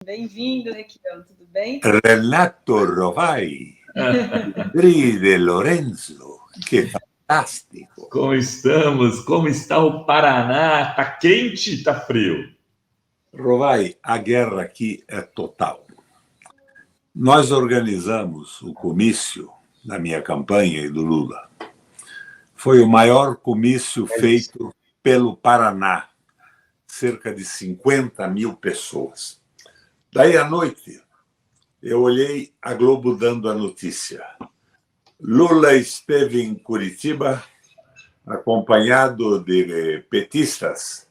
Bem-vindo, Requião, tudo bem? Renato Rovai, de Lorenzo, que fantástico. Como estamos? Como está o Paraná? Está quente, está frio? Rovai, a guerra aqui é total. Nós organizamos o comício na minha campanha e do Lula. Foi o maior comício feito pelo Paraná, cerca de 50 mil pessoas. Daí à noite, eu olhei a Globo dando a notícia. Lula esteve em Curitiba, acompanhado de petistas.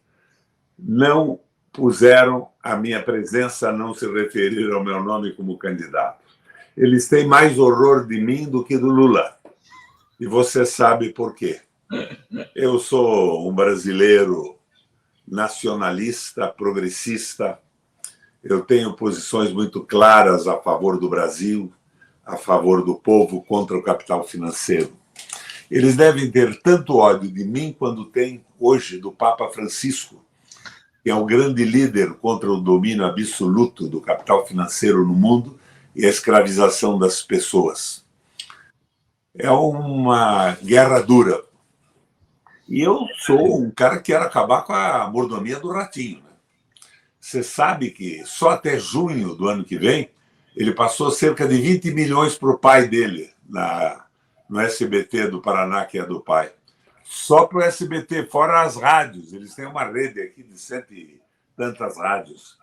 Não puseram a minha presença, não se referiram ao meu nome como candidato. Eles têm mais horror de mim do que do Lula. E você sabe por quê. Eu sou um brasileiro nacionalista, progressista. Eu tenho posições muito claras a favor do Brasil, a favor do povo, contra o capital financeiro. Eles devem ter tanto ódio de mim quanto tem hoje do Papa Francisco, que é o grande líder contra o domínio absoluto do capital financeiro no mundo e a escravização das pessoas. É uma guerra dura. E eu sou um cara que quer acabar com a mordomia do ratinho. Você sabe que só até junho do ano que vem, ele passou cerca de 20 milhões para o pai dele, no SBT do Paraná, que é do pai. Só para o SBT, fora as rádios. Eles têm uma rede aqui de 100 e tantas rádios.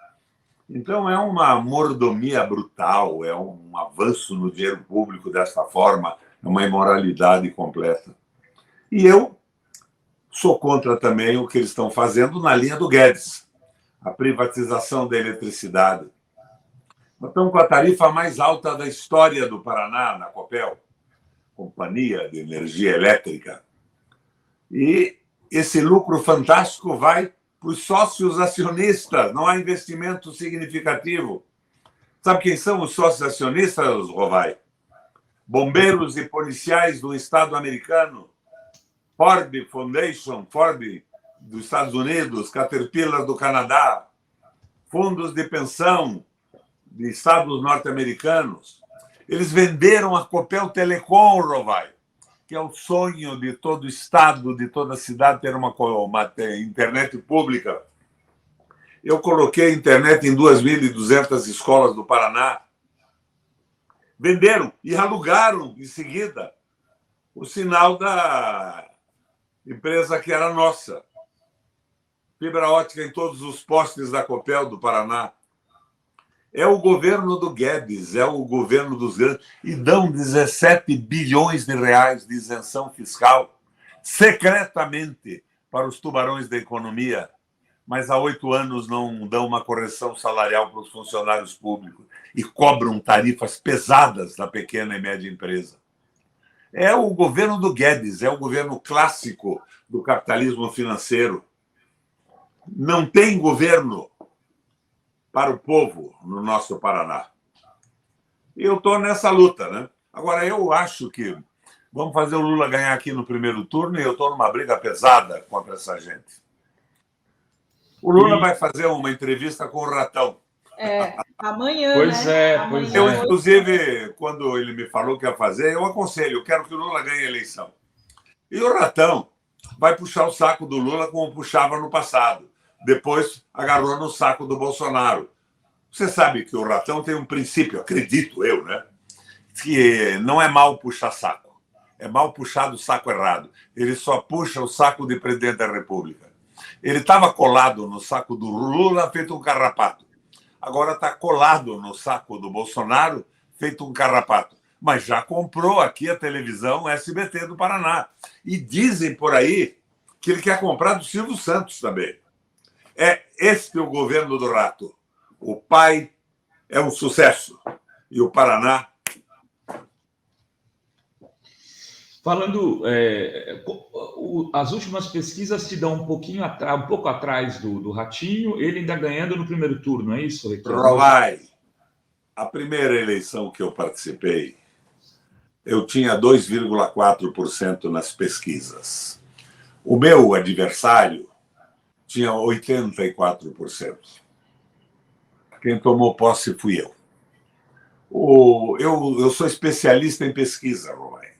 Então, é uma mordomia brutal, é um avanço no dinheiro público dessa forma, é uma imoralidade completa. E eu sou contra também o que eles estão fazendo na linha do Guedes, a privatização da eletricidade. Nós estamos com a tarifa mais alta da história do Paraná, na Copel, Companhia de Energia Elétrica. E esse lucro fantástico vai para os sócios acionistas, não há investimento significativo. Sabe quem são os sócios acionistas, Rovai? Bombeiros e policiais do Estado americano, Ford Foundation, Ford dos Estados Unidos, Caterpillar do Canadá, fundos de pensão de estados norte-americanos. Eles venderam a Copel Telecom, Rovai, que é o sonho de todo estado, de toda cidade ter uma internet pública. Eu coloquei a internet em 2.200 escolas do Paraná. Venderam e alugaram em seguida o sinal da empresa que era nossa. Fibra ótica em todos os postes da Copel do Paraná. É o governo do Guedes, é o governo dos grandes. E dão 17 bilhões de reais de isenção fiscal secretamente para os tubarões da economia, mas há 8 anos não dão uma correção salarial para os funcionários públicos e cobram tarifas pesadas da pequena e média empresa. É o governo do Guedes, é o governo clássico do capitalismo financeiro. Não tem governo para o povo no nosso Paraná. E eu estou nessa luta, né? Agora, eu acho que vamos fazer o Lula ganhar aqui no primeiro turno e eu estou numa briga pesada contra essa gente. O Lula vai fazer uma entrevista com o Ratão. Amanhã, pois né? É, amanhã, pois eu, é. inclusive, quando ele me falou que ia fazer, eu aconselho, eu quero que o Lula ganhe a eleição. E o Ratão vai puxar o saco do Lula como puxava no passado. Depois agarrou no saco do Bolsonaro. Você sabe que o Ratão tem um princípio, acredito eu, né? Que não é mal puxar saco. É mal puxar do saco errado. Ele só puxa o saco de presidente da República. Ele estava colado no saco do Lula, feito um carrapato. Agora está colado no saco do Bolsonaro, feito um carrapato. Mas já comprou aqui a televisão SBT do Paraná. E dizem por aí que ele quer comprar do Silvio Santos também. É este o governo do rato. O pai é um sucesso. E o Paraná... Falando, as últimas pesquisas te dão um pouco atrás do Ratinho, ele ainda ganhando no primeiro turno, é isso, Ricardo? Rovai, a primeira eleição que eu participei, eu tinha 2,4% nas pesquisas. O meu adversário tinha 84%. Quem tomou posse fui eu. Eu sou especialista em pesquisa, Romai.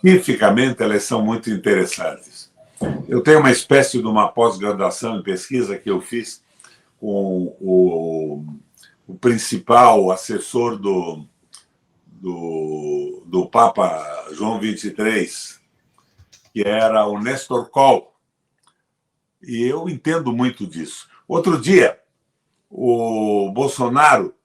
Cientificamente, elas são muito interessantes. Eu tenho uma espécie de uma pós-graduação em pesquisa que eu fiz com o principal assessor do Papa João XXIII, que era o Nestor Kohl. E eu entendo muito disso. Outro dia, o Bolsonaro,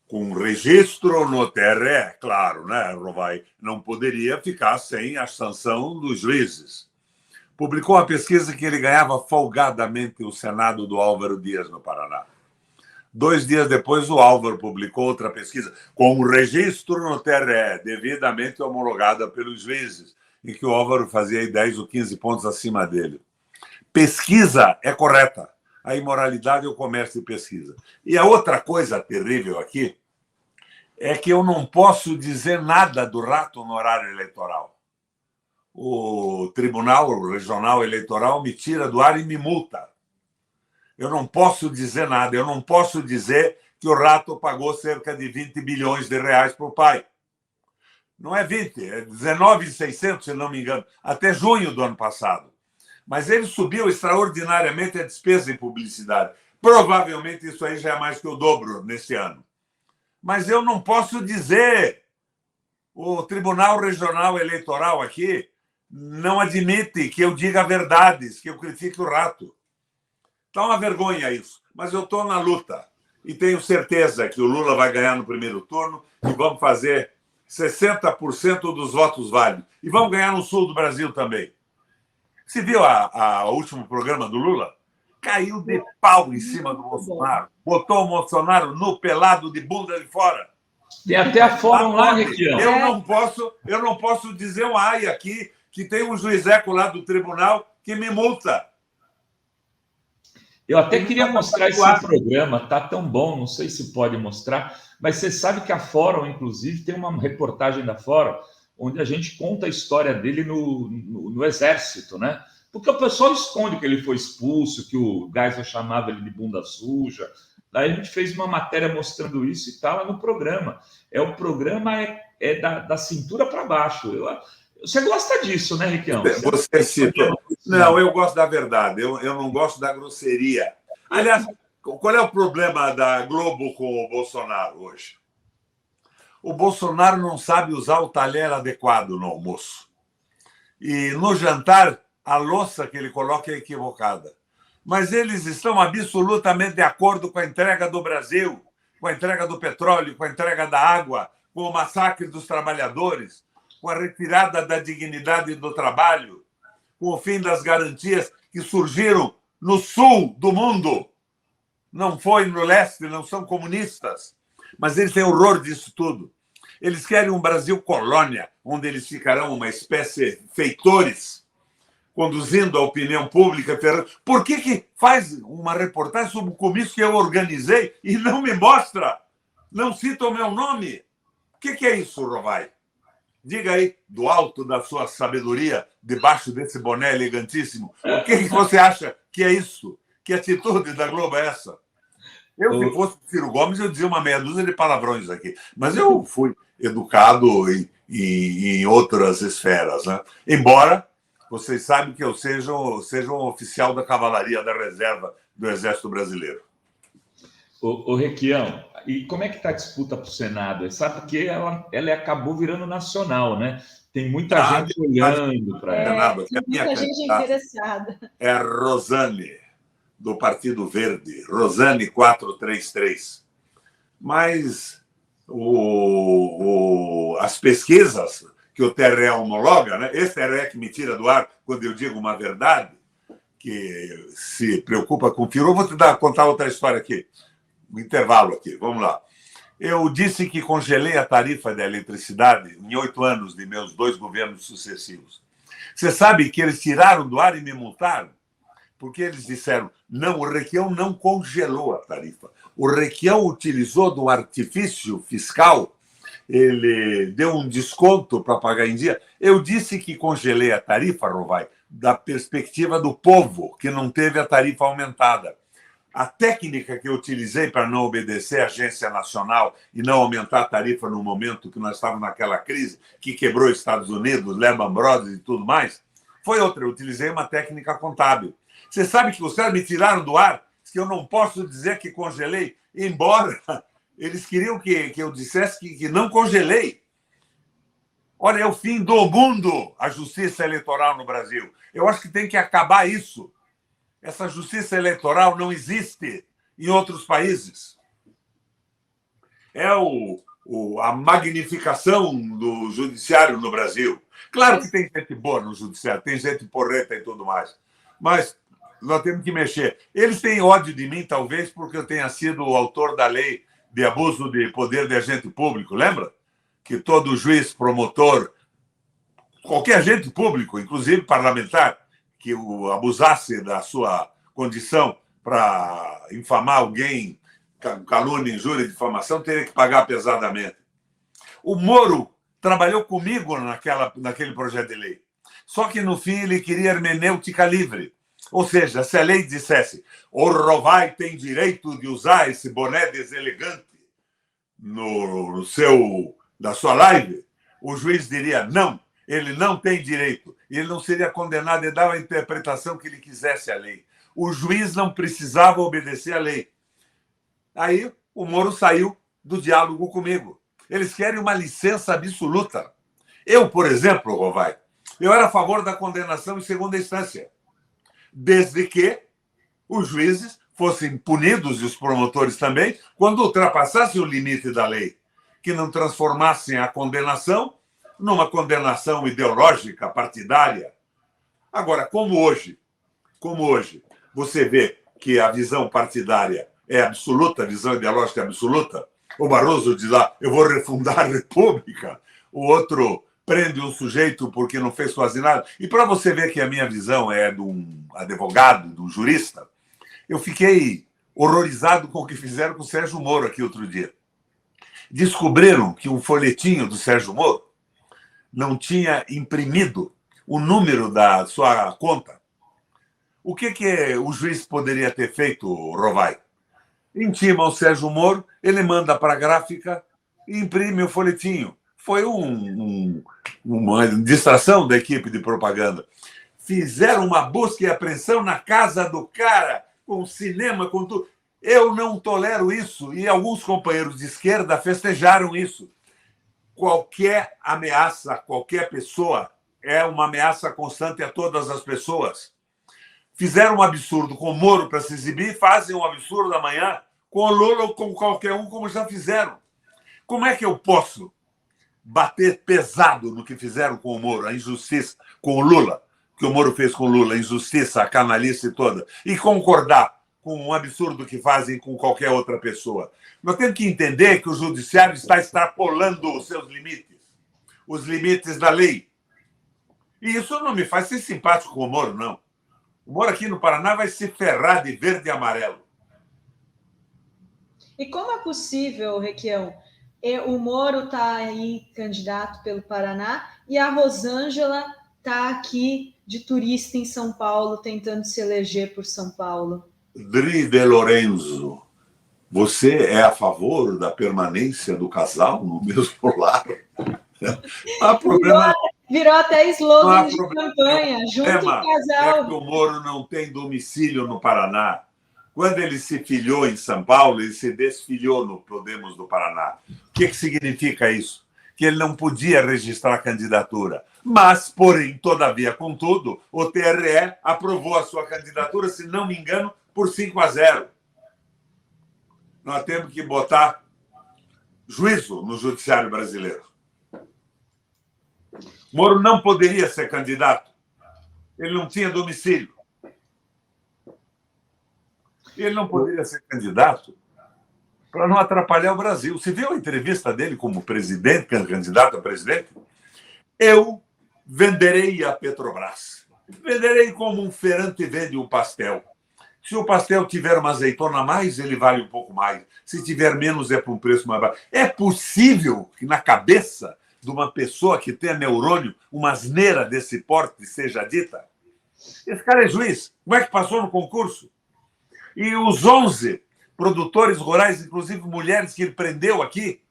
com registro no TRE, claro, né, Rovai, não poderia ficar sem a sanção dos juízes. Publicou uma pesquisa que ele ganhava folgadamente o Senado do Álvaro Dias, no Paraná. 2 dias depois, o Álvaro publicou outra pesquisa com registro no TRE, devidamente homologada pelos juízes, em que o Álvaro fazia 10 ou 15 pontos acima dele. Pesquisa é correta. A imoralidade é o comércio de pesquisa. E a outra coisa terrível aqui é que eu não posso dizer nada do rato no horário eleitoral. O Tribunal Regional Eleitoral me tira do ar e me multa. Eu não posso dizer nada. Eu não posso dizer que o rato pagou cerca de 20 bilhões de reais para o pai. Não é 20, é 19.600, se não me engano, até junho do ano passado. Mas ele subiu extraordinariamente a despesa em publicidade. Provavelmente isso aí já é mais que o dobro nesse ano. Mas eu não posso dizer. O Tribunal Regional Eleitoral aqui não admite que eu diga verdades, que eu critique o rato. Está uma vergonha isso. Mas eu estou na luta. E tenho certeza que o Lula vai ganhar no primeiro turno e vamos fazer 60% dos votos válidos. E vamos ganhar no sul do Brasil também. Você viu o último programa do Lula? Caiu de pau em cima do Bolsonaro. Botou o Bolsonaro no pelado de bunda de fora. E até a fórum lá, Requião. Eu não posso dizer um ai aqui que tem um juizeco lá do tribunal que me multa. Eu até queria mostrar esse programa, tá tão bom, não sei se pode mostrar, mas você sabe que a Fórum, inclusive, tem uma reportagem da Fórum onde a gente conta a história dele no Exército, né? Porque o pessoal esconde que ele foi expulso, que o Geisel chamava ele de bunda suja. Daí a gente fez uma matéria mostrando isso e está lá no programa. O programa é da cintura para baixo. Você gosta disso, né, Requião? Você citou. Não, eu gosto da verdade. Eu não gosto da grosseria. Aliás, qual é o problema da Globo com o Bolsonaro hoje? O Bolsonaro não sabe usar o talher adequado no almoço. E no jantar, a louça que ele coloca é equivocada. Mas eles estão absolutamente de acordo com a entrega do Brasil, com a entrega do petróleo, com a entrega da água, com o massacre dos trabalhadores, com a retirada da dignidade do trabalho, com o fim das garantias que surgiram no sul do mundo. Não foi no leste, não são comunistas. Mas eles têm horror disso tudo. Eles querem um Brasil colônia, onde eles ficarão uma espécie de feitores, conduzindo a opinião pública. Por que faz uma reportagem sobre o comício que eu organizei e não me mostra? Não cita o meu nome? O que é isso, Rovai? Diga aí, do alto da sua sabedoria, debaixo desse boné elegantíssimo, o que você acha que é isso? Que atitude da Globo é essa? Se fosse Ciro Gomes, eu dizia uma meia dúzia de palavrões aqui. Mas eu fui educado em outras esferas, né? Embora vocês sabem que eu seja um oficial da Cavalaria da Reserva do Exército Brasileiro. Ô Requião, e como é que está a disputa para o Senado? Sabe que ela acabou virando nacional, né? Tem muita gente olhando para ela. Muita gente interessada. É a Rosane, do Partido Verde, Rosane 433. Mas as pesquisas que o TRE homologa, né? Esse TRE que me tira do ar quando eu digo uma verdade, que se preocupa com o Firu. Vou contar outra história aqui, um intervalo aqui, vamos lá. Eu disse que congelei a tarifa da eletricidade em 8 anos de meus 2 governos sucessivos. Você sabe que eles tiraram do ar e me multaram? Porque eles disseram, não, o Requião não congelou a tarifa. O Requião utilizou do artifício fiscal, ele deu um desconto para pagar em dia. Eu disse que congelei a tarifa, Rovai, da perspectiva do povo, que não teve a tarifa aumentada. a técnica que eu utilizei para não obedecer à agência nacional e não aumentar a tarifa no momento que nós estávamos naquela crise que quebrou os Estados Unidos, Lehman Brothers e tudo mais, foi outra. Eu utilizei uma técnica contábil. Você sabe que os caras me tiraram do ar, que eu não posso dizer que congelei, embora eles queriam que eu dissesse que não congelei. Olha, é o fim do mundo a justiça eleitoral no Brasil. Eu acho que tem que acabar isso. Essa justiça eleitoral não existe em outros países. É a magnificação do judiciário no Brasil. Claro que tem gente boa no judiciário, tem gente porreta e tudo mais, mas nós temos que mexer. Eles têm ódio de mim, talvez, porque eu tenha sido o autor da lei de abuso de poder de agente público, lembra? Que todo juiz, promotor, qualquer agente público, inclusive parlamentar, que abusasse da sua condição para infamar alguém, calúnia, injúria e difamação, teria que pagar pesadamente. O Moro trabalhou comigo naquele projeto de lei. Só que, no fim, ele queria hermenêutica livre. Ou seja, se a lei dissesse o Rovai tem direito de usar esse boné deselegante na sua live, o juiz diria não, ele não tem direito. E ele não seria condenado e dava a interpretação que ele quisesse à lei. O juiz não precisava obedecer à lei. Aí o Moro saiu do diálogo comigo. Eles querem uma licença absoluta. Eu, por exemplo, Rovai, eu era a favor da condenação em segunda instância, desde que os juízes fossem punidos, e os promotores também, quando ultrapassassem o limite da lei, que não transformassem a condenação numa condenação ideológica, partidária. Agora, como hoje, você vê que a visão partidária é absoluta, a visão ideológica é absoluta, o Barroso diz lá, eu vou refundar a República, o outro prende um sujeito porque não fez quase nada. E para você ver que a minha visão é de um advogado, de um jurista, eu fiquei horrorizado com o que fizeram com o Sérgio Moro aqui outro dia. Descobriram que um folhetinho do Sérgio Moro não tinha imprimido o número da sua conta. O que o juiz poderia ter feito, Rovai? Intima o Sérgio Moro, ele manda para a gráfica e imprime o folhetinho. Foi uma distração da equipe de propaganda. Fizeram uma busca e apreensão na casa do cara, com cinema, com tudo. Eu não tolero isso. E alguns companheiros de esquerda festejaram isso. Qualquer ameaça, qualquer pessoa, é uma ameaça constante a todas as pessoas. Fizeram um absurdo com o Moro para se exibir, fazem um absurdo amanhã com o Lula ou com qualquer um, como já fizeram. Como é que eu posso bater pesado no que fizeram com o Moro, a injustiça com o Lula, que o Moro fez com o Lula, a injustiça, a canalice toda, e concordar com um absurdo que fazem com qualquer outra pessoa? Nós temos que entender que o judiciário está extrapolando os seus limites, os limites da lei. E isso não me faz ser simpático com o Moro, não. O Moro aqui no Paraná vai se ferrar de verde e amarelo. E como é possível, Requião, o Moro está aí candidato pelo Paraná e a Rosângela está aqui de turista em São Paulo, tentando se eleger por São Paulo? Dri de Lorenzo, você é a favor da permanência do casal no mesmo lar? Não há problema. Virou até slogan de campanha, junto o casal. É que o Moro não tem domicílio no Paraná. Quando ele se filiou em São Paulo, ele se desfiliou no Podemos do Paraná. O que significa isso? Que ele não podia registrar a candidatura. Mas, porém, todavia, contudo, o TRE aprovou a sua candidatura, se não me engano, por 5-0. Nós temos que botar juízo no judiciário brasileiro. Moro não poderia ser candidato. Ele não tinha domicílio. Ele não poderia ser candidato para não atrapalhar o Brasil. Você viu a entrevista dele como presidente, candidato a presidente? Eu venderei a Petrobras. Venderei como um feirante vende um pastel. Se o pastel tiver uma azeitona a mais, ele vale um pouco mais. Se tiver menos, é por um preço mais baixo. É possível que na cabeça de uma pessoa que tenha neurônio, uma asneira desse porte seja dita? Esse cara é juiz. Como é que passou no concurso? E os 11 produtores rurais, inclusive mulheres que ele prendeu aqui,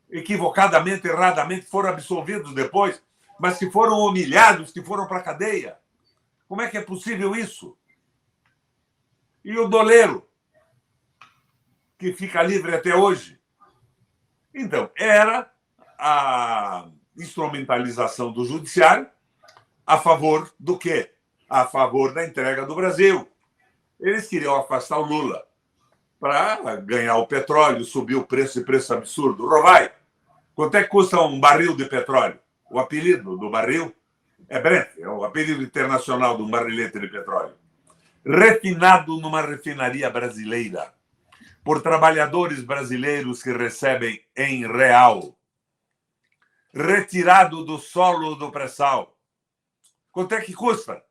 equivocadamente, erradamente, foram absolvidos depois, mas que foram humilhados, que foram para a cadeia. Como é que é possível isso? E o doleiro, que fica livre até hoje. Então, era a instrumentalização do judiciário a favor do quê? A favor da entrega do Brasil. Eles queriam afastar o Lula para ganhar o petróleo, subir o preço, e preço absurdo. Rovai, quanto é que custa um barril de petróleo? O apelido do barril é Brent, é o apelido internacional de um barrilete de petróleo. Refinado numa refinaria brasileira, por trabalhadores brasileiros que recebem em real, retirado do solo do pré-sal. Quanto é que custa?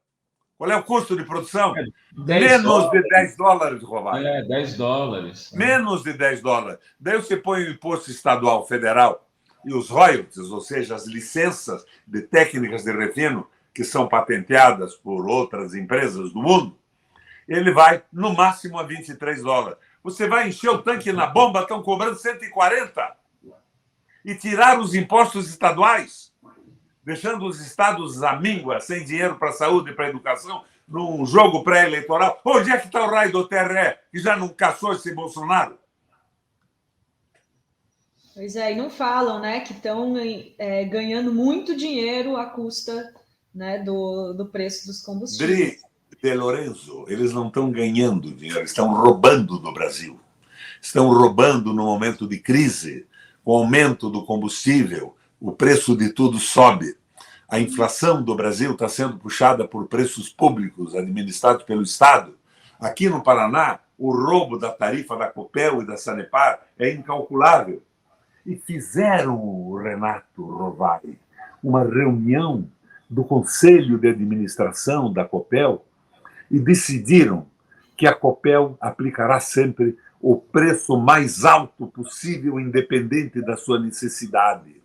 Qual é o custo de produção? Menos de $10, Romário. $10. Menos de $10. Daí você põe o imposto estadual, federal e os royalties, ou seja, as licenças de técnicas de refino que são patenteadas por outras empresas do mundo, ele vai no máximo a $23. Você vai encher o tanque na bomba, estão cobrando 140. E tirar os impostos estaduais, deixando os estados à míngua, sem dinheiro para a saúde e para a educação, num jogo pré-eleitoral. Onde é que está o raio do TRE, que já não caçou esse Bolsonaro? Pois é, e não falam, né, que estão ganhando muito dinheiro à custa, né, do preço dos combustíveis. De Lorenzo, eles não estão ganhando dinheiro, eles estão roubando do Brasil. Estão roubando no momento de crise, com o aumento do combustível, o preço de tudo sobe. A inflação do Brasil está sendo puxada por preços públicos administrados pelo Estado. Aqui no Paraná, o roubo da tarifa da Copel e da Sanepar é incalculável. E fizeram, Renato Rovai, uma reunião do Conselho de Administração da Copel e decidiram que a Copel aplicará sempre o preço mais alto possível, independente da sua necessidade.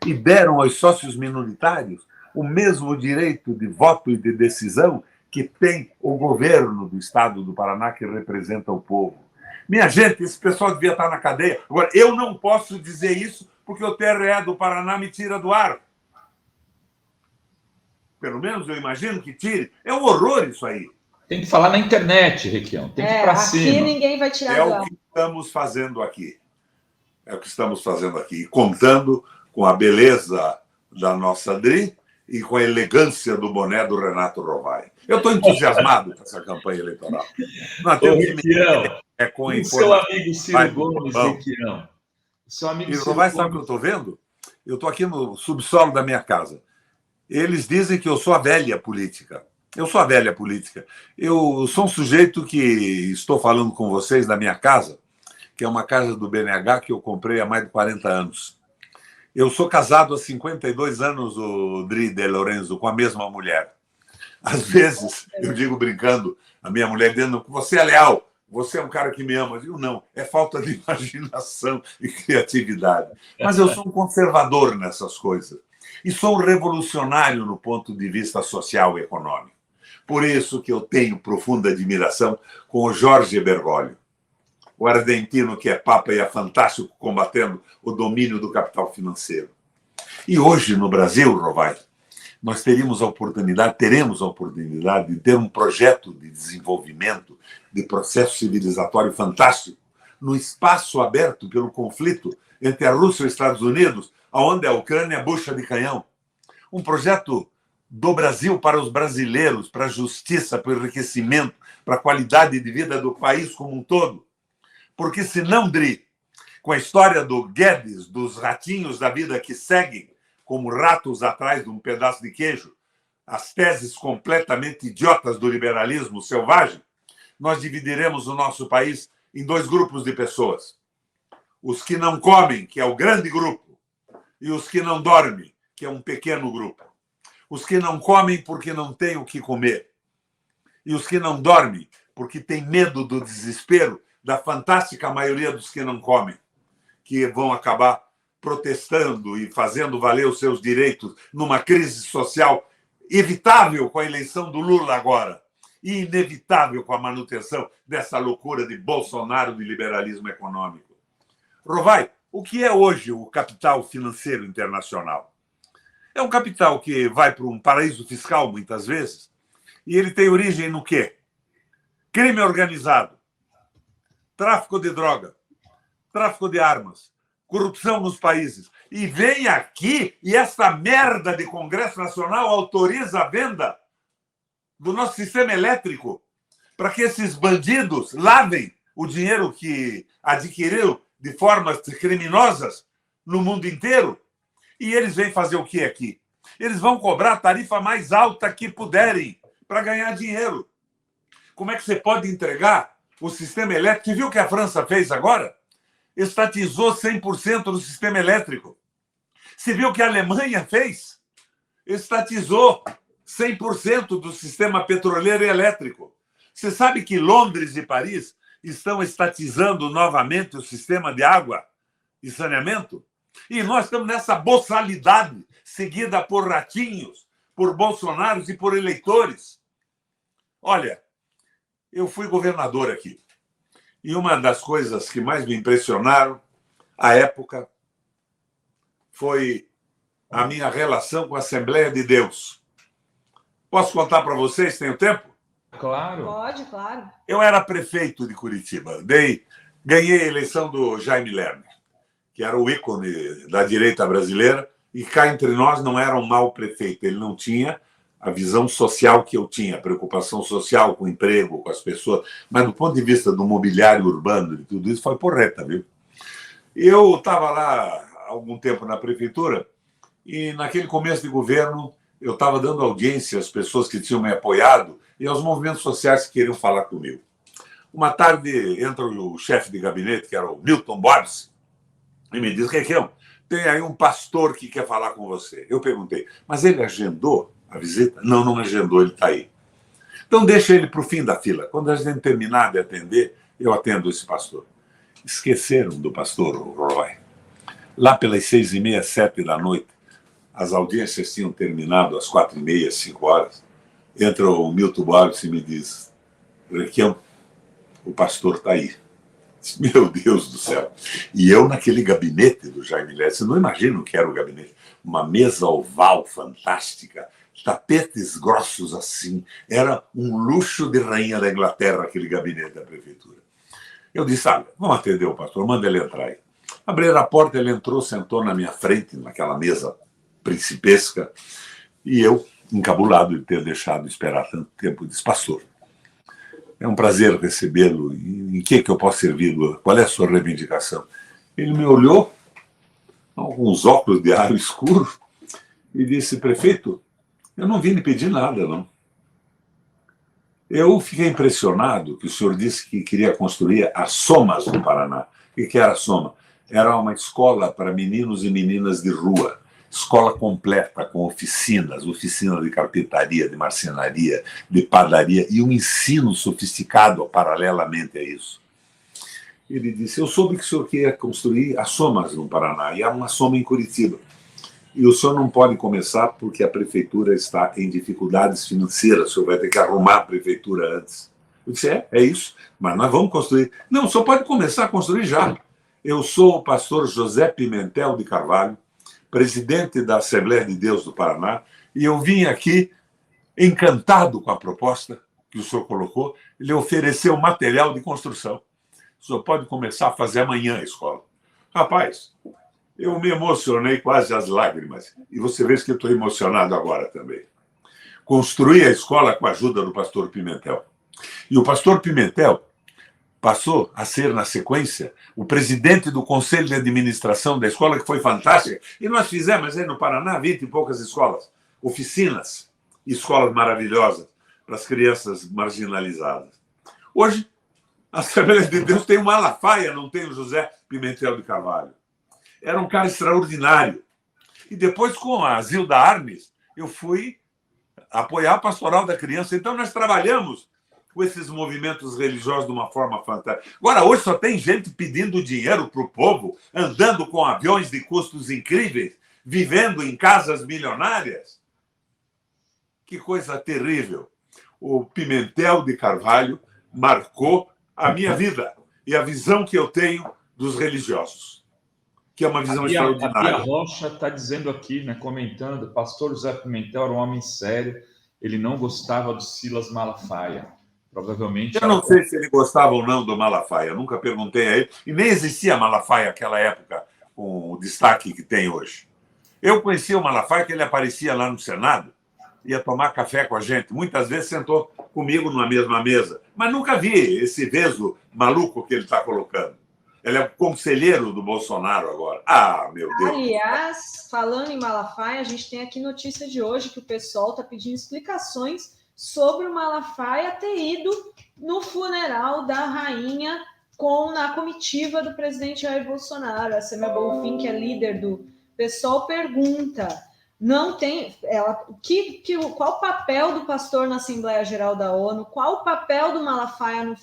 E deram aos sócios minoritários o mesmo direito de voto e de decisão que tem o governo do Estado do Paraná, que representa o povo. Minha gente, esse pessoal devia estar na cadeia. Agora, eu não posso dizer isso porque o TRE do Paraná me tira do ar. Pelo menos eu imagino que tire. É um horror isso aí. Tem que falar na internet, Requião. Tem que ir para cima. Aqui ninguém vai tirar do ar. É o que estamos fazendo aqui. É o que estamos fazendo aqui. Contando com a beleza da nossa Dri e com a elegância do boné do Renato Rovai. Eu estou entusiasmado com essa campanha eleitoral. Com o seu amigo Ciro Gomes, Requião. Seu amigo Ciro Rovai, sabe o que eu estou vendo? Eu estou aqui no subsolo da minha casa. Eles dizem que eu sou a velha política. Eu sou a velha política. Eu sou um sujeito que estou falando com vocês da minha casa, que é uma casa do BNH que eu comprei há mais de 40 anos. Eu sou casado há 52 anos, o Dri de Lorenzo, com a mesma mulher. Às vezes, eu digo brincando, a minha mulher dizendo, você é leal, você é um cara que me ama. Eu digo, não, é falta de imaginação e criatividade. Mas eu sou um conservador nessas coisas. E sou um revolucionário no ponto de vista social e econômico. Por isso que eu tenho profunda admiração com o Jorge Bergoglio, o argentino que é papa e é fantástico combatendo o domínio do capital financeiro. E hoje, no Brasil, Rovai, nós teremos a oportunidade de ter um projeto de desenvolvimento, de processo civilizatório fantástico, no espaço aberto pelo conflito entre a Rússia e os Estados Unidos, onde a Ucrânia é bucha de canhão. Um projeto do Brasil para os brasileiros, para a justiça, para o enriquecimento, para a qualidade de vida do país como um todo. Porque senão, Dri, com a história do Guedes, dos ratinhos da vida que seguem como ratos atrás de um pedaço de queijo, as teses completamente idiotas do liberalismo selvagem, nós dividiremos o nosso país em dois grupos de pessoas. Os que não comem, que é o grande grupo, e os que não dormem, que é um pequeno grupo. Os que não comem porque não têm o que comer. E os que não dormem porque têm medo do desespero da fantástica maioria dos que não comem, que vão acabar protestando e fazendo valer os seus direitos numa crise social evitável com a eleição do Lula agora. e inevitável com a manutenção dessa loucura de Bolsonaro de liberalismo econômico. Rovai, o que é hoje o capital financeiro internacional? É um capital que vai para um paraíso fiscal, muitas vezes, e ele tem origem no quê? Crime organizado, tráfico de droga, tráfico de armas, corrupção nos países. E vem aqui e essa merda de Congresso Nacional autoriza a venda do nosso sistema elétrico para que esses bandidos lavem o dinheiro que adquiriram de formas criminosas no mundo inteiro. E eles vêm fazer o que aqui? Eles vão cobrar a tarifa mais alta que puderem para ganhar dinheiro. Como é que você pode entregar o sistema elétrico? Você viu o que a França fez agora? Estatizou 100% do sistema elétrico. Você viu o que a Alemanha fez? Estatizou 100% do sistema petroleiro e elétrico. Você sabe que Londres e Paris estão estatizando novamente o sistema de água e saneamento? E nós estamos nessa boçalidade seguida por ratinhos, por bolsonaros e por eleitores. Olha, eu fui governador aqui. E uma das coisas que mais me impressionaram à época foi a minha relação com a Assembleia de Deus. Posso contar para vocês? Tenho tempo? Claro. Pode, claro. Eu era prefeito de Curitiba. Ganhei a eleição do Jaime Lerner, que era o ícone da direita brasileira, e cá entre nós não era um mau prefeito. Ele não tinha a visão social que eu tinha, a preocupação social com o emprego, com as pessoas, mas do ponto de vista do mobiliário urbano e tudo isso, foi porreta, viu? Eu estava lá há algum tempo na prefeitura e naquele começo de governo eu estava dando audiência às pessoas que tinham me apoiado e aos movimentos sociais que queriam falar comigo. Uma tarde entra o chefe de gabinete, que era o Milton Borges, e me diz: Requião, tem aí um pastor que quer falar com você. Eu perguntei: mas ele agendou a visita? Não, não agendou, ele está aí. Então deixa ele para o fim da fila. Quando a gente terminar de atender, eu atendo esse pastor. Esqueceram do pastor Roy. Lá pelas 6h30, 7 da noite, as audiências tinham terminado às 4h30, 5 horas. Entra o Milton Borges e me diz: Requião, o pastor está aí. Meu Deus do céu. E eu naquele gabinete do Jaime Lerner, você não imagina o que era o gabinete. Uma mesa oval fantástica, tapetes grossos assim. Era um luxo de rainha da Inglaterra, aquele gabinete da prefeitura. Eu disse: vamos atender o pastor, manda ele entrar aí. Abriram a porta, ele entrou, sentou na minha frente, naquela mesa principesca, e eu, encabulado de ter deixado esperar tanto tempo, disse: pastor, é um prazer recebê-lo. Em que eu posso servi-lo? Qual é a sua reivindicação? Ele me olhou, com alguns óculos de ar escuro, e disse: prefeito, eu não vim lhe pedir nada, não. Eu fiquei impressionado que o senhor disse que queria construir a Somas no Paraná. O que era a Soma? Era uma escola para meninos e meninas de rua. Escola completa, com oficinas, oficina de carpintaria, de marcenaria, de padaria, e um ensino sofisticado paralelamente a isso. Ele disse: eu soube que o senhor queria construir a Somas no Paraná, e há uma Soma em Curitiba. E o senhor não pode começar porque a prefeitura está em dificuldades financeiras, o senhor vai ter que arrumar a prefeitura antes. Eu disse: é isso, mas nós vamos construir. Não, o senhor pode começar a construir já. Eu sou o pastor José Pimentel de Carvalho, presidente da Assembleia de Deus do Paraná, e eu vim aqui encantado com a proposta que o senhor colocou. Ele ofereceu material de construção. O senhor pode começar a fazer amanhã a escola. Rapaz, eu me emocionei quase às lágrimas. E você vê que eu estou emocionado agora também. Construí a escola com a ajuda do pastor Pimentel. E o pastor Pimentel passou a ser, na sequência, o presidente do conselho de administração da escola, que foi fantástica. E nós fizemos aí no Paraná 20 e poucas escolas, oficinas, escolas maravilhosas para as crianças marginalizadas. Hoje, a Assembleia de Deus tem o Malafaia, não tem o José Pimentel de Carvalho. Era um cara extraordinário. E depois, com a Zilda Arnes, eu fui apoiar a Pastoral da Criança. Então, nós trabalhamos com esses movimentos religiosos de uma forma fantástica. Agora, hoje só tem gente pedindo dinheiro para o povo, andando com aviões de custos incríveis, vivendo em casas milionárias. Que coisa terrível. o Pimentel de Carvalho marcou a minha vida e a visão que eu tenho dos religiosos, que é uma visão extraordinária. A Bia Rocha está dizendo aqui, né, comentando, pastor José Pimentel era um homem sério, ele não gostava do Silas Malafaia. Provavelmente... Eu não sei se ele gostava ou não do Malafaia, eu nunca perguntei a ele, e nem existia Malafaia naquela época, com o destaque que tem hoje. Eu conhecia o Malafaia, que ele aparecia lá no Senado, ia tomar café com a gente, muitas vezes sentou comigo numa mesma mesa, mas nunca vi esse veso maluco que ele está colocando. Ele é o conselheiro do Bolsonaro agora. Ah, meu Deus. Aliás, falando em Malafaia, a gente tem aqui notícia de hoje que o pessoal está pedindo explicações sobre o Malafaia ter ido no funeral da rainha na comitiva do presidente Jair Bolsonaro. A Samia Bonfim, que é líder do pessoal, pergunta: não tem qual o papel do pastor na Assembleia Geral da ONU? Qual o papel do Malafaia no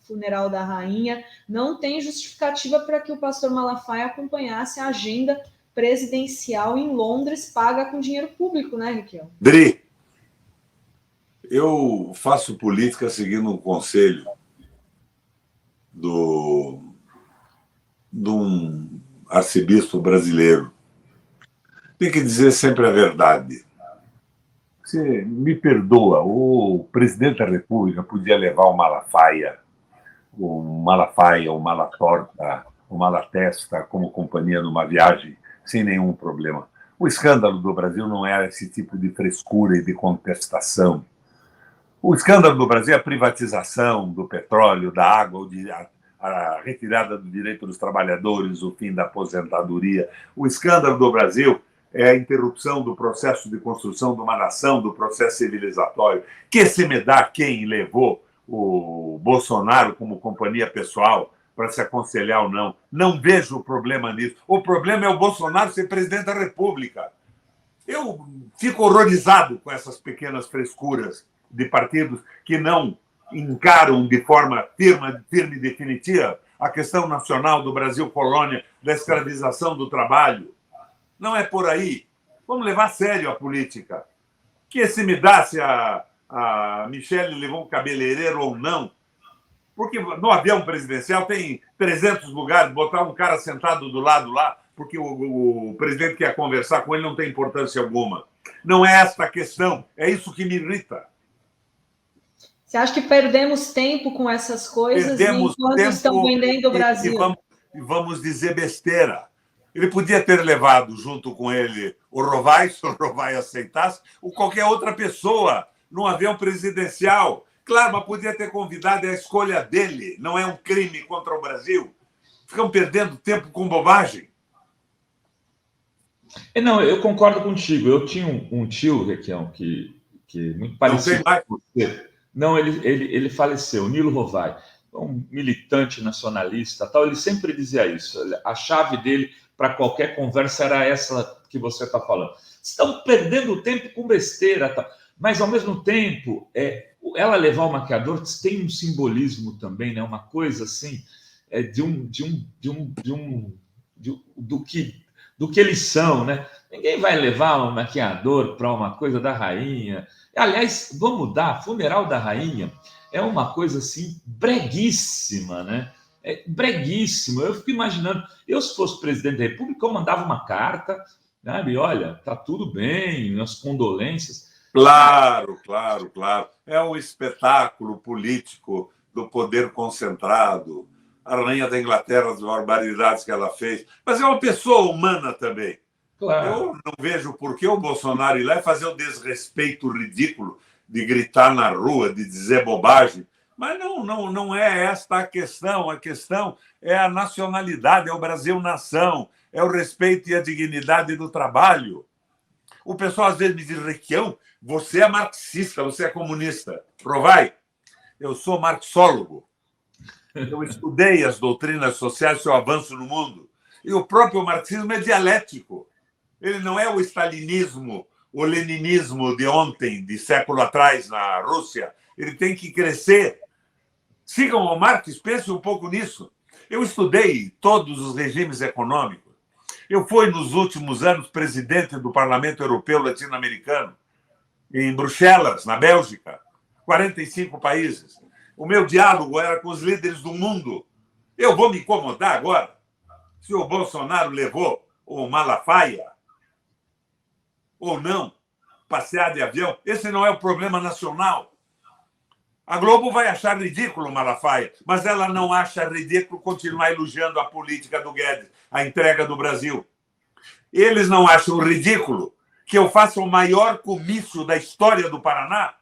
funeral da rainha? Não tem justificativa para que o pastor Malafaia acompanhasse a agenda presidencial em Londres, paga com dinheiro público, né, Riquel? Dri, eu faço política seguindo um conselho de um arcebispo brasileiro. Tem que dizer sempre a verdade. Você me perdoa, o presidente da República podia levar o Malafaia, o Malatorta, o Malatesta como companhia numa viagem sem nenhum problema. O escândalo do Brasil não era esse tipo de frescura e de contestação. O escândalo do Brasil é a privatização do petróleo, da água, a retirada do direito dos trabalhadores, o fim da aposentadoria. O escândalo do Brasil é a interrupção do processo de construção de uma nação, do processo civilizatório. Que se me dá quem levou o Bolsonaro como companhia pessoal para se aconselhar ou não. Não vejo o problema nisso. O problema é o Bolsonaro ser presidente da República. Eu fico horrorizado com essas pequenas frescuras de partidos que não encaram de forma firme e definitiva a questão nacional do Brasil colônia, da escravização do trabalho. Não é por aí. Vamos levar a sério a política. Que se me dá se a Michelle levou um cabeleireiro ou não. Porque no avião presidencial tem 300 lugares, botar um cara sentado do lado lá, porque o presidente quer conversar com ele, não tem importância alguma. Não é esta a questão, é isso que me irrita. Você acha que perdemos tempo com essas coisas enquanto estão vendendo o Brasil? E vamos dizer besteira. Ele podia ter levado junto com ele o Rovai, se o Rovai aceitasse, ou qualquer outra pessoa num avião presidencial. Claro, mas podia ter convidado, é a escolha dele, não é um crime contra o Brasil. Ficam perdendo tempo com bobagem. Não, eu concordo contigo. Eu tinha um tio, Requião, que muito parecido com você. Não, ele faleceu, Nilo Rovai, um militante nacionalista, tal. Ele sempre dizia isso. A chave dele para qualquer conversa era essa que você está falando. Estão perdendo tempo com besteira, tal. Mas ao mesmo tempo, ela levar o maquiador tem um simbolismo também, né? Uma coisa assim, do que eles são, né? Ninguém vai levar um maquiador para uma coisa da rainha. Aliás, vamos mudar, funeral da rainha é uma coisa assim breguíssima, né? É breguíssimo. Eu fico imaginando, se fosse presidente da República, eu mandava uma carta, sabe? Olha, tá tudo bem, as condolências. Claro. É um espetáculo político do poder concentrado. A rainha da Inglaterra, as barbaridades que ela fez. Mas é uma pessoa humana também. Claro. Eu não vejo por que o Bolsonaro ir lá e fazer o desrespeito ridículo de gritar na rua, de dizer bobagem. Mas não é esta a questão. A questão é a nacionalidade, é o Brasil-nação, é o respeito e a dignidade do trabalho. O pessoal às vezes me diz, Requião, você é marxista, você é comunista. Provai. Eu sou marxólogo. Eu estudei as doutrinas sociais, seu avanço no mundo. E o próprio marxismo é dialético. Ele não é o stalinismo, o leninismo de ontem, de século atrás na Rússia. Ele tem que crescer. Sigam o Marx, pensem um pouco nisso. Eu estudei todos os regimes econômicos. Eu fui, nos últimos anos, presidente do Parlamento Europeu Latino-Americano, em Bruxelas, na Bélgica. 45 países. O meu diálogo era com os líderes do mundo. Eu vou me incomodar agora se o Bolsonaro levou o Malafaia ou não, passear de avião. Esse não é o problema nacional. A Globo vai achar ridículo o Malafaia, mas ela não acha ridículo continuar elogiando a política do Guedes, a entrega do Brasil. Eles não acham ridículo que eu faça o maior comício da história do Paraná.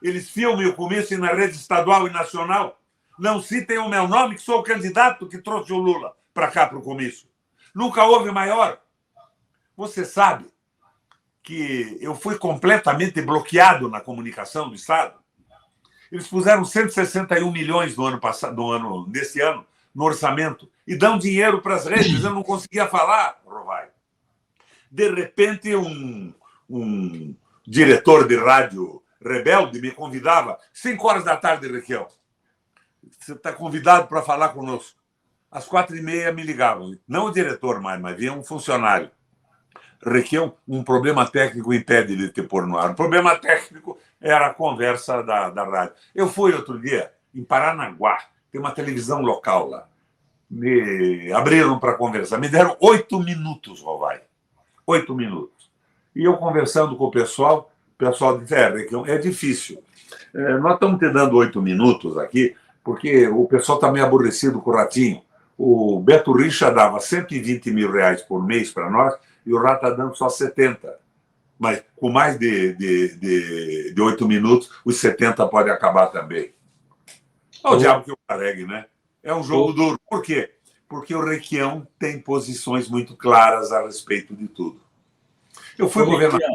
Eles filmem o comício na rede estadual e nacional. Não citem o meu nome, que sou o candidato que trouxe o Lula para cá, para o comício. Nunca houve maior. Você sabe que eu fui completamente bloqueado na comunicação do Estado. Eles puseram 161 milhões no ano passado, nesse ano, no orçamento, e dão dinheiro para as redes. Eu não conseguia falar, Rovai. De repente, um diretor de rádio rebelde me convidava, 5 horas da tarde, Requião. Você está convidado para falar conosco. Às 4h30 me ligavam. Não o diretor mais, mas vinha um funcionário. Requião, um problema técnico impede de te pôr no ar. O problema técnico era a conversa da rádio. Eu fui outro dia em Paranaguá, tem uma televisão local lá. Me abriram para conversar. Me deram 8 minutos, Rovai. 8 minutos. E eu conversando com o pessoal disse, Requião, é difícil. Nós estamos te dando 8 minutos aqui, porque o pessoal está meio aborrecido com o Ratinho. O Beto Richa dava 120 mil reais por mês para nós, e o Rato está dando só 70. Mas com mais de 8 minutos, os 70 podem acabar também. É o diabo que o carregue, né? É um jogo duro. Por quê? Porque o Requião tem posições muito claras a respeito de tudo. Eu fui governador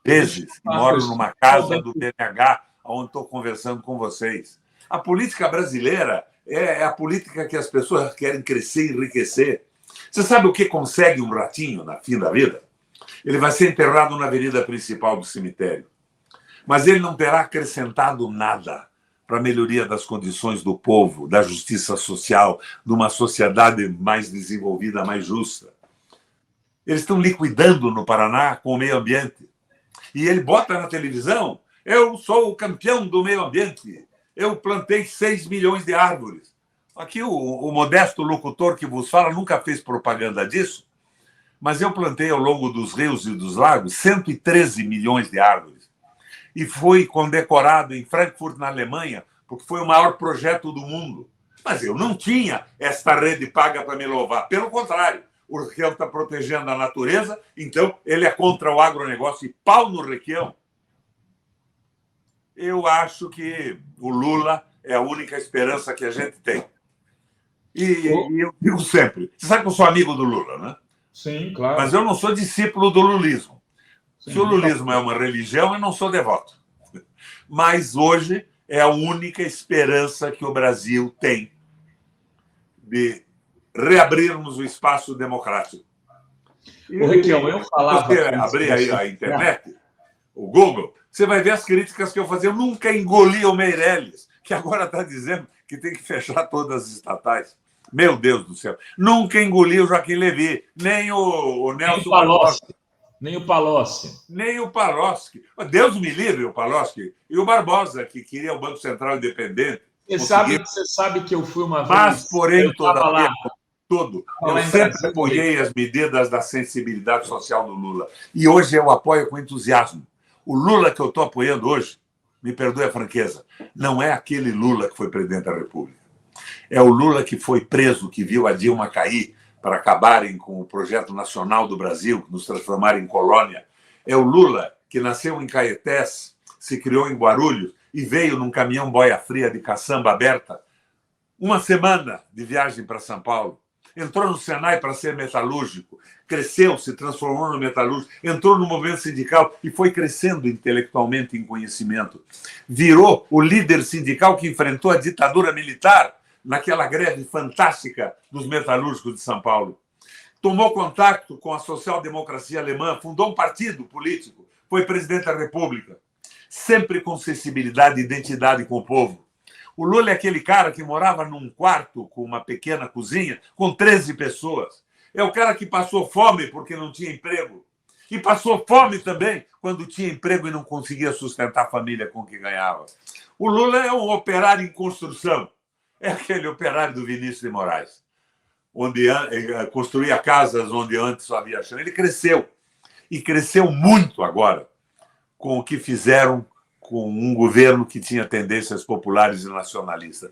vezes e moro numa casa do BNH, onde estou conversando com vocês. A política brasileira é a política que as pessoas querem crescer e enriquecer. Você sabe o que consegue um ratinho no fim da vida? Ele vai ser enterrado na avenida principal do cemitério. Mas ele não terá acrescentado nada para a melhoria das condições do povo, da justiça social, de uma sociedade mais desenvolvida, mais justa. Eles estão liquidando no Paraná com o meio ambiente. E ele bota na televisão, eu sou o campeão do meio ambiente, eu plantei 6 milhões de árvores. Aqui o modesto locutor que vos fala nunca fez propaganda disso, mas eu plantei ao longo dos rios e dos lagos 113 milhões de árvores. E fui condecorado em Frankfurt, na Alemanha, porque foi o maior projeto do mundo. Mas eu não tinha esta rede paga para me louvar. Pelo contrário, o Requião está protegendo a natureza, então ele é contra o agronegócio e pau no Requião. Eu acho que o Lula é a única esperança que a gente tem. E eu digo sempre, você sabe que eu sou amigo do Lula, né? Sim, claro. Mas eu não sou discípulo do lulismo. Sim, se o lulismo é uma religião, eu não sou devoto. Mas hoje é a única esperança que o Brasil tem de reabrirmos o espaço democrático. O Requião, eu falava... Se você abrir aí a internet, o Google, você vai ver as críticas que eu fazia. Eu nunca engoli o Meirelles, que agora está dizendo que tem que fechar todas as estatais. Meu Deus do céu. Nunca engoli o Joaquim Levy, nem o Nelson Barbosa. Nem o Palocci. Nem o Palocci. Deus me livre, o Palocci. E o Barbosa, que queria o Banco Central independente. Você sabe que eu fui uma vez... Mas, porém, todavia, todo. Eu sempre apoiei as medidas da sensibilidade social do Lula. E hoje eu apoio com entusiasmo. O Lula que eu estou apoiando hoje, me perdoe a franqueza, não é aquele Lula que foi presidente da República. É o Lula que foi preso, que viu a Dilma cair para acabarem com o projeto nacional do Brasil, nos transformar em colônia. É o Lula que nasceu em Caetés, se criou em Guarulhos e veio num caminhão boia fria de caçamba aberta, uma semana de viagem para São Paulo. Entrou no Senai para ser metalúrgico, cresceu, se transformou no metalúrgico, entrou no movimento sindical e foi crescendo intelectualmente em conhecimento. Virou o líder sindical que enfrentou a ditadura militar naquela greve fantástica dos metalúrgicos de São Paulo. Tomou contato com a social-democracia alemã, fundou um partido político, foi presidente da República, sempre com sensibilidade e identidade com o povo. O Lula é aquele cara que morava num quarto com uma pequena cozinha, com 13 pessoas. É o cara que passou fome porque não tinha emprego. E passou fome também quando tinha emprego e não conseguia sustentar a família com o que ganhava. O Lula é um operário em construção. É aquele operário do Vinícius de Moraes, onde construía casas onde antes só havia chão. Ele cresceu, e cresceu muito agora, com o que fizeram com um governo que tinha tendências populares e nacionalistas.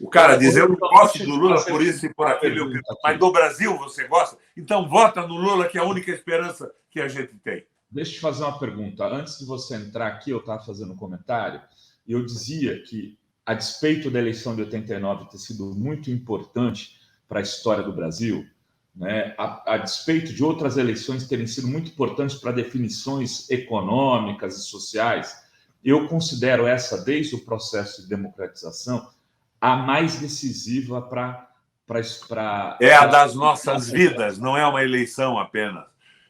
O cara diz, eu não gosto do Lula por isso e por aquilo, mas do Brasil você gosta? Então vota no Lula, que é a única esperança que a gente tem. Deixa eu te fazer uma pergunta. Antes de você entrar aqui, eu estava fazendo um comentário, e eu dizia que, a despeito da eleição de 89 ter sido muito importante para a história do Brasil, né, a despeito de outras eleições terem sido muito importantes para definições econômicas e sociais, eu considero essa, desde o processo de democratização, a mais decisiva para... É a das nossas vidas, não é uma eleição apenas.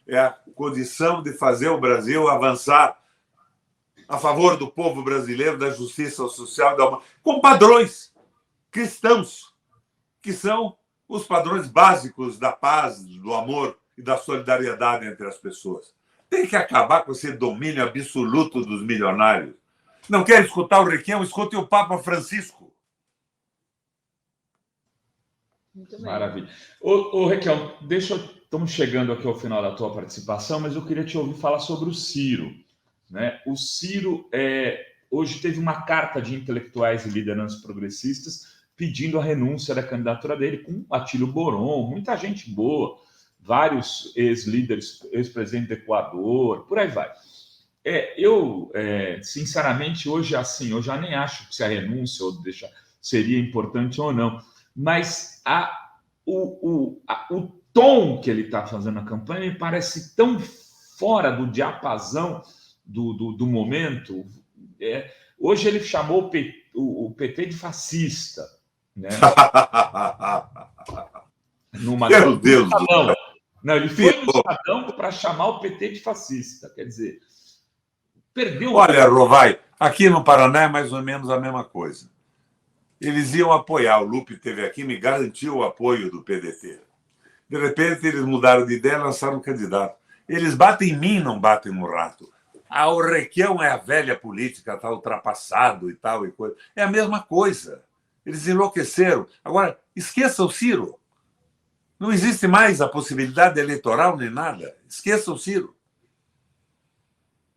É a condição de fazer o Brasil avançar a favor do povo brasileiro, da justiça social, com padrões cristãos, que são os padrões básicos da paz, do amor e da solidariedade entre as pessoas. Tem que acabar com esse domínio absoluto dos milionários. Não quer escutar o Requião? Escute o Papa Francisco. Muito bem. Maravilha. Requião, estamos chegando aqui ao final da tua participação, mas eu queria te ouvir falar sobre o Ciro. Né? O Ciro hoje teve uma carta de intelectuais e lideranças progressistas pedindo a renúncia da candidatura dele, com Atílio Boron, muita gente boa, vários ex-líderes, ex-presidente do Equador, por aí vai. Sinceramente, hoje assim, eu já nem acho que se a renúncia ou seria importante ou não, mas o tom que ele está fazendo a campanha me parece tão fora do diapasão do momento. Hoje ele chamou o PT de fascista, né? Meu Deus do céu. Não, ele foi no Estadão para chamar o PT de fascista. Quer dizer, perdeu... Olha, Rovai, aqui no Paraná é mais ou menos a mesma coisa. Eles iam apoiar. O Lupe esteve aqui, me garantiu o apoio do PDT. De repente, eles mudaram de ideia e lançaram um candidato. Eles batem em mim, não batem no rato. O Requião é a velha política, está ultrapassado e tal e coisa. É a mesma coisa. Eles enlouqueceram. Agora, esqueça o Ciro. Não existe mais a possibilidade eleitoral nem nada. Esqueça o Ciro.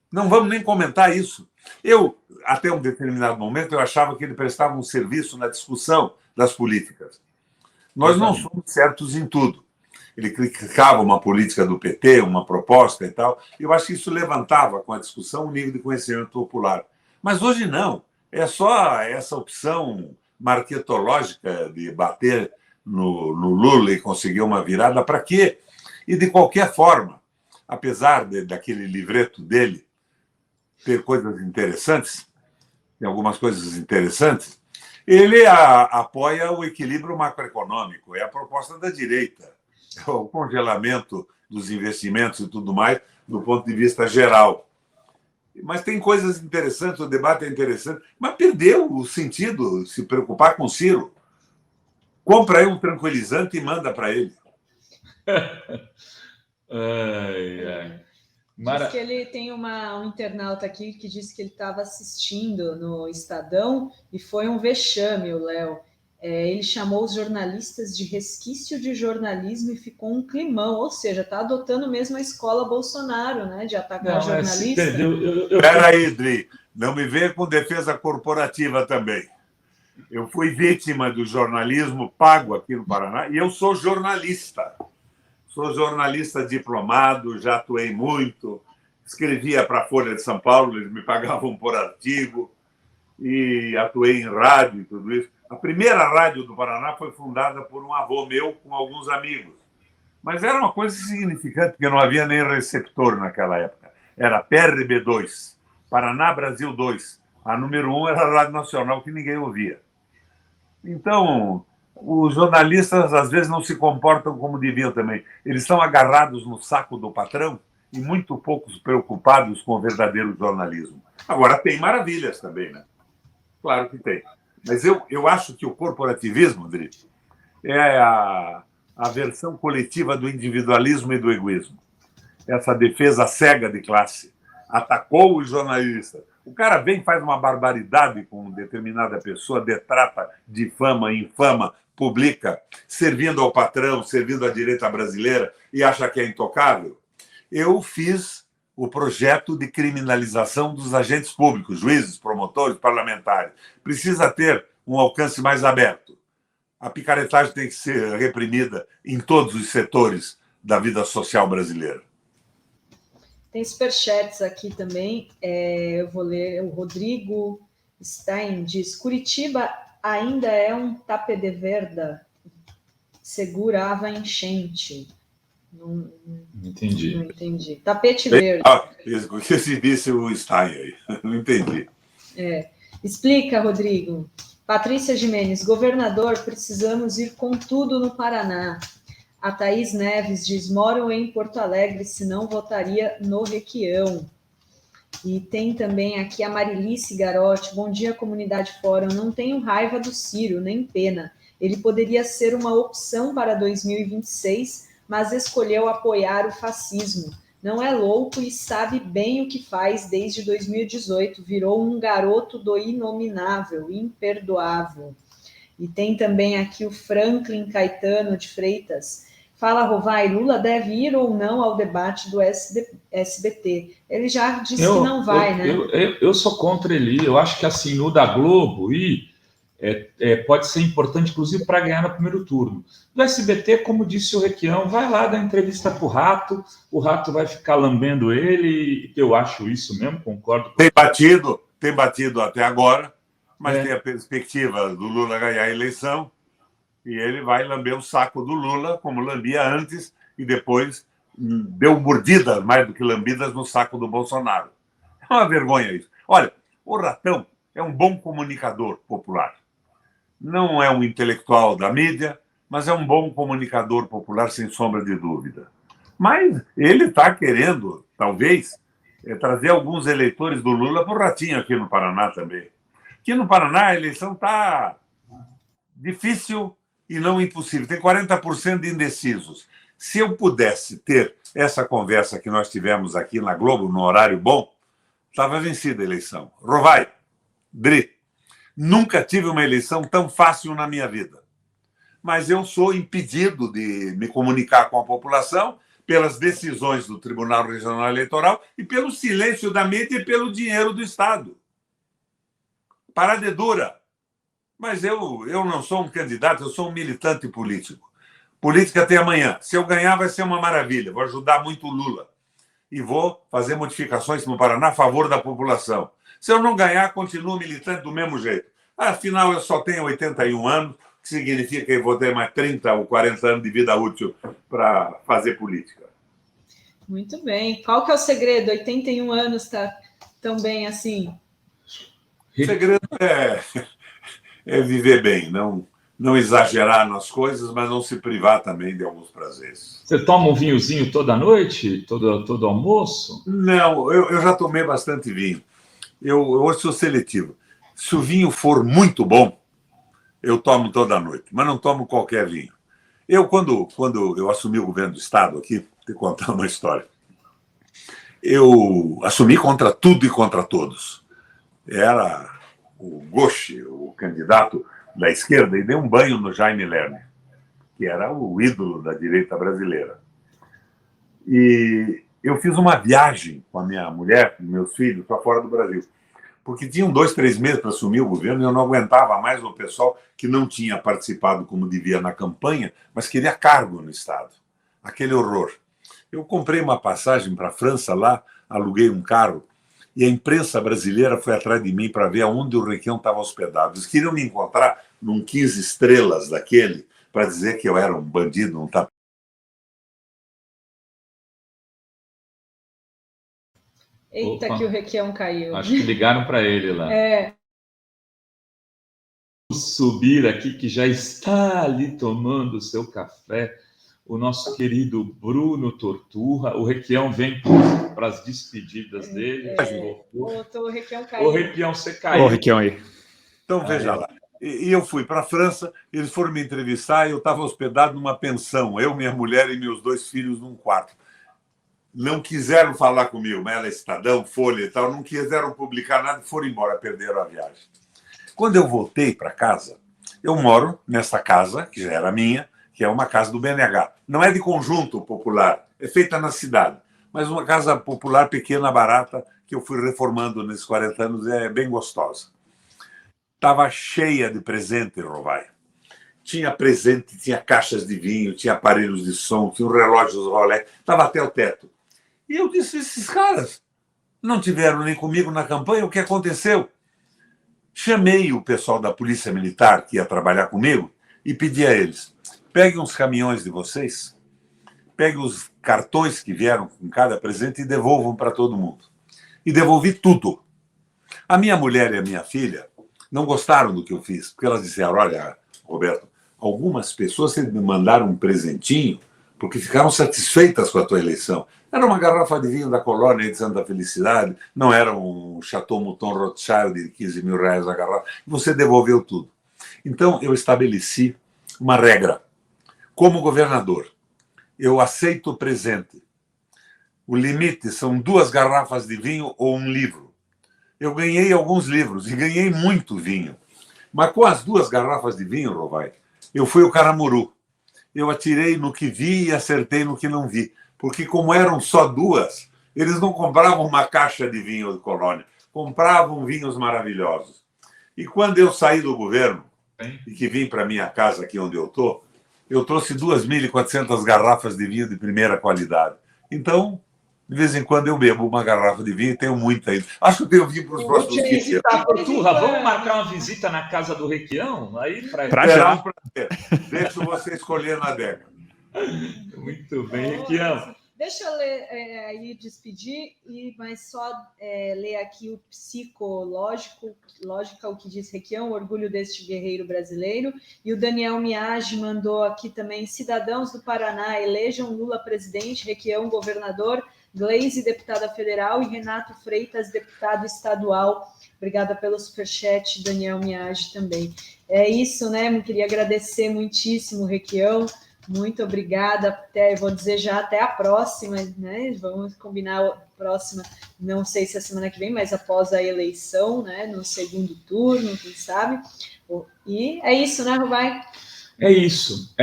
Não vamos nem comentar isso. Eu, até um determinado momento, eu achava que ele prestava um serviço na discussão das políticas. Nós não somos certos em tudo. Ele criticava uma política do PT, uma proposta e tal. Eu acho que isso levantava, com a discussão, um nível de conhecimento popular. Mas hoje não. É só essa opção marketológica de bater no Lula e conseguir uma virada. Para quê? E, de qualquer forma, apesar daquele livreto dele ter coisas interessantes, tem algumas coisas interessantes, ele apoia o equilíbrio macroeconômico. É a proposta da direita. O congelamento dos investimentos e tudo mais, do ponto de vista geral. Mas tem coisas interessantes, o debate é interessante, mas perdeu o sentido se preocupar com o Ciro. Compra aí um tranquilizante e manda para ele. Diz que ele tem um internauta aqui que disse que ele estava assistindo no Estadão e foi um vexame, o Léo. Ele chamou os jornalistas de resquício de jornalismo e ficou um climão, ou seja, está adotando mesmo a escola Bolsonaro, né, de atacar jornalista. Espera aí, Dri, não me venha com defesa corporativa também. Eu fui vítima do jornalismo pago aqui no Paraná e eu sou jornalista. Sou jornalista diplomado, já atuei muito, escrevia para a Folha de São Paulo, eles me pagavam por artigo, e atuei em rádio e tudo isso. A primeira rádio do Paraná foi fundada por um avô meu com alguns amigos. Mas era uma coisa insignificante, porque não havia nem receptor naquela época. Era PRB2, Paraná Brasil 2. A número 1 era a Rádio Nacional, que ninguém ouvia. Então, os jornalistas, às vezes, não se comportam como deviam também. Eles estão agarrados no saco do patrão e muito poucos preocupados com o verdadeiro jornalismo. Agora, tem maravilhas também, né? Claro que tem. Mas eu acho que o corporativismo, Dri, é a versão coletiva do individualismo e do egoísmo. Essa defesa cega de classe. Atacou os jornalistas. O cara vem, faz uma barbaridade com determinada pessoa, detrata, difama, infama, publica, servindo ao patrão, servindo à direita brasileira e acha que é intocável. Eu fiz o projeto de criminalização dos agentes públicos, juízes, promotores, parlamentares. Precisa ter um alcance mais aberto. A picaretagem tem que ser reprimida em todos os setores da vida social brasileira. Tem superchats aqui também. Eu vou ler. O Rodrigo Stein diz: Curitiba ainda é um tapete-verda, segurava a enchente. Não entendi. Tapete verde. Que se disse o Stein aí. Não entendi. Explica, Rodrigo. Patrícia Gimenez: governador, precisamos ir com tudo no Paraná. A Thaís Neves diz: moro em Porto Alegre, senão votaria no Requião. E tem também aqui a Marilice Garotti: bom dia, comunidade Fórum. Não tenho raiva do Ciro, nem pena. Ele poderia ser uma opção para 2026, mas escolheu apoiar o fascismo. Não é louco e sabe bem o que faz desde 2018. Virou um garoto do inominável, imperdoável. E tem também aqui o Franklin Caetano de Freitas. Fala, Rovai, Lula deve ir ou não ao debate do SBT? Ele já disse que não vai, né? Eu sou contra ele ir. Eu acho que assim, no da Globo pode ser importante, inclusive, para ganhar no primeiro turno. Do SBT, como disse o Requião, vai lá dar entrevista para o Rato vai ficar lambendo ele, eu acho isso mesmo, concordo. Tem batido até agora, mas tem a perspectiva do Lula ganhar a eleição, e ele vai lamber o saco do Lula, como lambia antes, e depois deu mordidas, mais do que lambidas, no saco do Bolsonaro. É uma vergonha isso. Olha, o Ratão é um bom comunicador popular. Não é um intelectual da mídia, mas é um bom comunicador popular, sem sombra de dúvida. Mas ele está querendo, talvez, trazer alguns eleitores do Lula para o Ratinho aqui no Paraná também. Aqui no Paraná a eleição está difícil e não impossível. Tem 40% de indecisos. Se eu pudesse ter essa conversa que nós tivemos aqui na Globo, no horário bom, estava vencida a eleição. Rovai, Dri, nunca tive uma eleição tão fácil na minha vida. Mas eu sou impedido de me comunicar com a população pelas decisões do Tribunal Regional Eleitoral e pelo silêncio da mídia e pelo dinheiro do Estado. Parada é dura. Mas eu não sou um candidato, eu sou um militante político. Política até amanhã. Se eu ganhar, vai ser uma maravilha. Vou ajudar muito o Lula. E vou fazer modificações no Paraná a favor da população. Se eu não ganhar, continuo militante do mesmo jeito. Afinal, eu só tenho 81 anos, que significa que eu vou ter mais 30 ou 40 anos de vida útil para fazer política. Muito bem. Qual que é o segredo? 81 anos está tão bem assim? O segredo é viver bem, não exagerar nas coisas, mas não se privar também de alguns prazeres. Você toma um vinhozinho toda noite, todo almoço? Não, eu já tomei bastante vinho. Eu hoje sou seletivo. Se o vinho for muito bom, eu tomo toda noite, mas não tomo qualquer vinho. Quando eu assumi o governo do Estado aqui, vou te contar uma história. Eu assumi contra tudo e contra todos. Era o Ghosh, o candidato da esquerda, e dei um banho no Jaime Lerner, que era o ídolo da direita brasileira. E eu fiz uma viagem com a minha mulher, com meus filhos, para fora do Brasil, porque tinham 2, 3 meses para assumir o governo e eu não aguentava mais o pessoal que não tinha participado como devia na campanha, mas queria cargo no Estado. Aquele horror. Eu comprei uma passagem para a França lá, aluguei um carro, e a imprensa brasileira foi atrás de mim para ver aonde o Requião estava hospedado. Eles queriam me encontrar num 15 estrelas daquele, para dizer que eu era um bandido, um tapete. Eita, opa, que o Requião caiu. Acho que ligaram para ele lá. Vamos subir aqui, que já está ali tomando o seu café, o nosso querido Bruno Torturra. O Requião vem para as despedidas dele. O Requião caiu. O Requião, você caiu. O Requião aí. Então, veja lá. E eu fui para a França, eles foram me entrevistar e eu estava hospedado numa pensão, eu, minha mulher e meus 2 filhos num quarto. não quiseram falar comigo, mas ela é Estadão, Folha e tal, não quiseram publicar nada e foram embora, perderam a viagem. Quando eu voltei para casa, eu moro nessa casa, que já era minha, que é uma casa do BNH. Não é de conjunto popular, é feita na cidade, mas uma casa popular pequena, barata, que eu fui reformando nesses 40 anos, é bem gostosa. Estava cheia de presente, Rovai. Tinha presente, tinha caixas de vinho, tinha aparelhos de som, tinha relógios Rolex, estava até o teto. E eu disse, esses caras não tiveram nem comigo na campanha, o que aconteceu? Chamei o pessoal da Polícia Militar que ia trabalhar comigo e pedi a eles, peguem uns caminhões de vocês, peguem os cartões que vieram com cada presente e devolvam para todo mundo. E devolvi tudo. A minha mulher e a minha filha não gostaram do que eu fiz, porque elas disseram, olha, Roberto, algumas pessoas me mandaram um presentinho porque ficaram satisfeitas com a tua eleição. Era uma garrafa de vinho da colônia de Santa Felicidade, não era um Chateau Mouton Rothschild de 15 mil reais a garrafa, e você devolveu tudo. Então, eu estabeleci uma regra. Como governador, eu aceito o presente. O limite são 2 garrafas de vinho ou um livro. Eu ganhei alguns livros e ganhei muito vinho. Mas com as 2 garrafas de vinho, Rovai, eu fui o caramuru. Eu atirei no que vi e acertei no que não vi. Porque como eram só 2, eles não compravam uma caixa de vinho de colônia, compravam vinhos maravilhosos. E quando eu saí do governo e que vim para minha casa aqui onde eu estou, eu trouxe 2.400 garrafas de vinho de primeira qualidade. Então, de vez em quando eu bebo uma garrafa de vinho e tenho muita aí. Acho que eu tenho vinho para os próximos dias. Porturra, vamos marcar uma visita na casa do Requião? Aí para já. Deixo você escolher na década. Muito bem, Requião. Deixa eu ler aí, despedir, mas só ler aqui o psicológico, lógica, o que diz Requião, orgulho deste guerreiro brasileiro. E o Daniel Miage mandou aqui também, cidadãos do Paraná, elejam Lula presidente, Requião governador, Gleisi deputada federal e Renato Freitas deputado estadual. Obrigada pelo superchat, Daniel Miage também. É isso, né? Eu queria agradecer muitíssimo, Requião. Muito obrigada, vou dizer já até a próxima, né? Vamos combinar a próxima, não sei se é semana que vem, mas após a eleição, né? No segundo turno, quem sabe. E é isso, né, Rovai? É isso.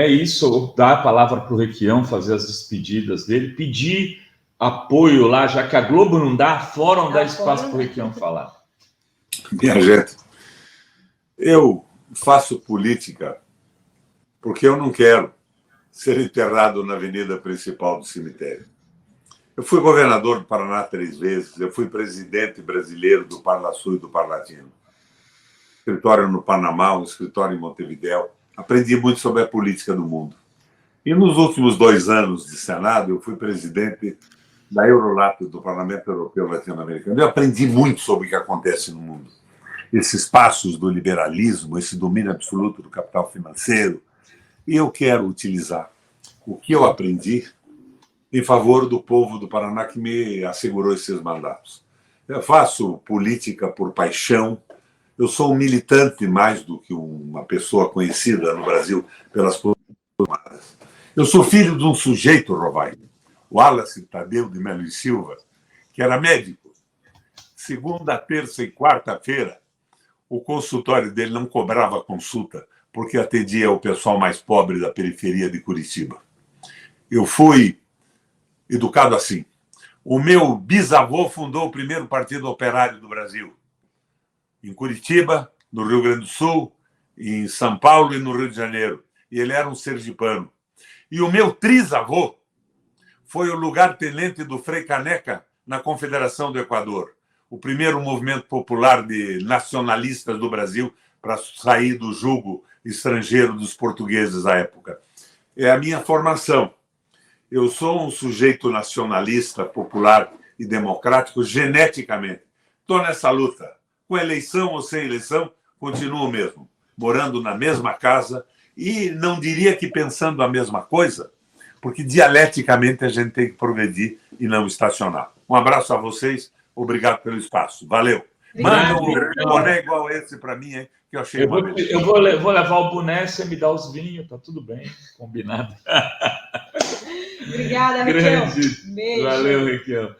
Vou dar a palavra para o Requião fazer as despedidas dele, pedir apoio lá, já que a Globo não dá, fora não dá espaço para o Requião falar. Minha gente, eu faço política porque eu não quero ser enterrado na avenida principal do cemitério. Eu fui governador do Paraná 3 vezes, eu fui presidente brasileiro do Parlasul e do Parlatino. Escritório no Panamá, um escritório em Montevidéu. Aprendi muito sobre a política do mundo. E nos últimos 2 anos de Senado, eu fui presidente da Eurolat, do Parlamento Europeu Latino-Americano. Eu aprendi muito sobre o que acontece no mundo. Esses passos do liberalismo, esse domínio absoluto do capital financeiro. E eu quero utilizar o que eu aprendi em favor do povo do Paraná que me assegurou esses mandatos. Eu faço política por paixão. Eu sou um militante mais do que uma pessoa conhecida no Brasil pelas Forças Armadas. Eu sou filho de um sujeito, Rovai, o Wallace Tadeu de Melo e Silva, que era médico. Segunda, terça e quarta-feira, o consultório dele não cobrava consulta, porque atendia o pessoal mais pobre da periferia de Curitiba. Eu fui educado assim. O meu bisavô fundou o primeiro partido operário do Brasil, em Curitiba, no Rio Grande do Sul, em São Paulo e no Rio de Janeiro. E ele era um sergipano. E o meu trisavô foi o lugar-tenente do Frei Caneca na Confederação do Equador, o primeiro movimento popular de nacionalistas do Brasil para sair do jugo estrangeiro dos portugueses à época. É a minha formação. Eu sou um sujeito nacionalista, popular e democrático geneticamente. Estou nessa luta. Com eleição ou sem eleição, continuo mesmo. Morando na mesma casa e não diria que pensando a mesma coisa, porque dialeticamente a gente tem que progredir e não estacionar. Um abraço a vocês. Obrigado pelo espaço. Valeu. Manda um boné igual esse para mim, hein, que eu achei uma beleza. Eu vou levar o boné, você me dá os vinhos, tá tudo bem, combinado. Obrigada, Raquel. Grande. Beijo. Valeu, Raquel.